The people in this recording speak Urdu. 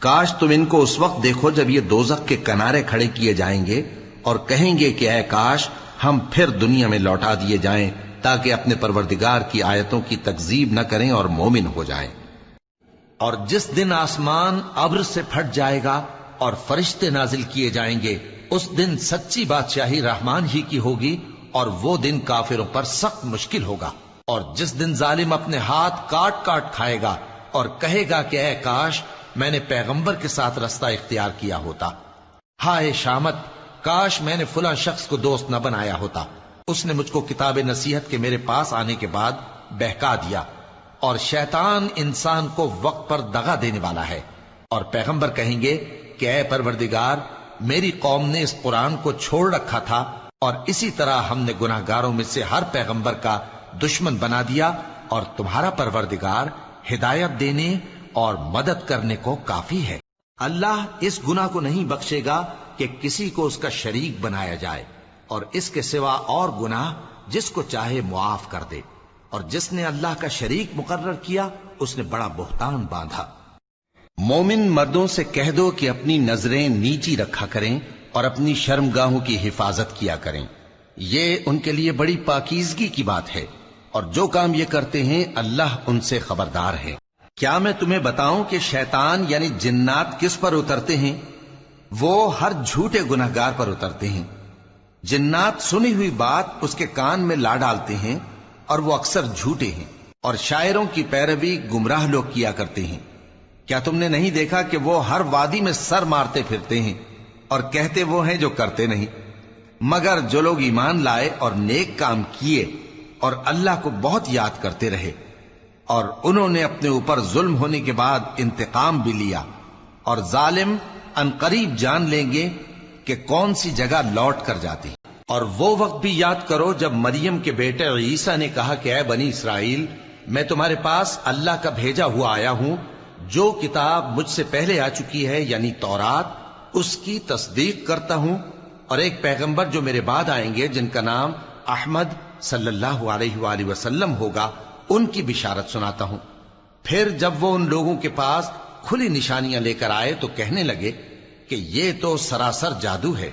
کاش تم ان کو اس وقت دیکھو جب یہ دوزخ کے کنارے کھڑے کیے جائیں گے اور کہیں گے کہ اے کاش ہم پھر دنیا میں لوٹا دیے جائیں تاکہ اپنے پروردگار کی آیتوں کی تکذیب نہ کریں اور مومن ہو جائیں۔ اور جس دن آسمان ابر سے پھٹ جائے گا اور فرشتے نازل کیے جائیں گے، اس دن سچی بادشاہی رحمان ہی کی ہوگی، اور وہ دن کافروں پر سخت مشکل ہوگا۔ اور جس دن ظالم اپنے ہاتھ کاٹ کاٹ کھائے گا اور کہے گا کہ اے کاش میں نے پیغمبر کے ساتھ رستہ اختیار کیا ہوتا، ہائے شامت، کاش میں نے فلاں شخص کو دوست نہ بنایا ہوتا، اس نے مجھ کو کتاب نصیحت کے میرے پاس آنے کے بعد بہکا دیا۔ اور شیطان انسان کو وقت پر دغا دینے والا ہے۔ اور پیغمبر کہیں گے کہ اے پروردگار، میری قوم نے اس قرآن کو چھوڑ رکھا تھا، اور اسی طرح ہم نے گناہگاروں میں سے ہر پیغمبر کا دشمن بنا دیا، اور تمہارا پروردگار ہدایت دینے اور مدد کرنے کو کافی ہے۔ اللہ اس گناہ کو نہیں بخشے گا کہ کسی کو اس کا شریک بنایا جائے، اور اس کے سوا اور گناہ جس کو چاہے معاف کر دے، اور جس نے اللہ کا شریک مقرر کیا اس نے بڑا بہتان باندھا۔ مومن مردوں سے کہہ دو کہ اپنی نظریں نیچی رکھا کریں اور اپنی شرمگاہوں کی حفاظت کیا کریں، یہ ان کے لیے بڑی پاکیزگی کی بات ہے، اور جو کام یہ کرتے ہیں اللہ ان سے خبردار ہے۔ کیا میں تمہیں بتاؤں کہ شیطان یعنی جنات کس پر اترتے ہیں؟ وہ ہر جھوٹے گناہگار پر اترتے ہیں۔ جنات سنی ہوئی بات اس کے کان میں لا ڈالتے ہیں، اور وہ اکثر جھوٹے ہیں، اور شاعروں کی پیروی گمراہ لوگ کیا کرتے ہیں۔ کیا تم نے نہیں دیکھا کہ وہ ہر وادی میں سر مارتے پھرتے ہیں اور کہتے وہ ہیں جو کرتے نہیں؟ مگر جو لوگ ایمان لائے اور نیک کام کیے اور اللہ کو بہت یاد کرتے رہے، اور انہوں نے اپنے اوپر ظلم ہونے کے بعد انتقام بھی لیا، اور ظالم عنقریب جان لیں گے کہ کون سی جگہ لوٹ کر جاتے ہیں۔ اور وہ وقت بھی یاد کرو جب مریم کے بیٹے عیسیٰ نے کہا کہ اے بنی اسرائیل، میں تمہارے پاس اللہ کا بھیجا ہوا آیا ہوں، جو کتاب مجھ سے پہلے آ چکی ہے یعنی تورات، اس کی تصدیق کرتا ہوں، اور ایک پیغمبر جو میرے بعد آئیں گے جن کا نام احمد صلی اللہ علیہ وآلہ وسلم ہوگا، ان کی بشارت سناتا ہوں۔ پھر جب وہ ان لوگوں کے پاس کھلی نشانیاں لے کر آئے تو کہنے لگے کہ یہ تو سراسر جادو ہے۔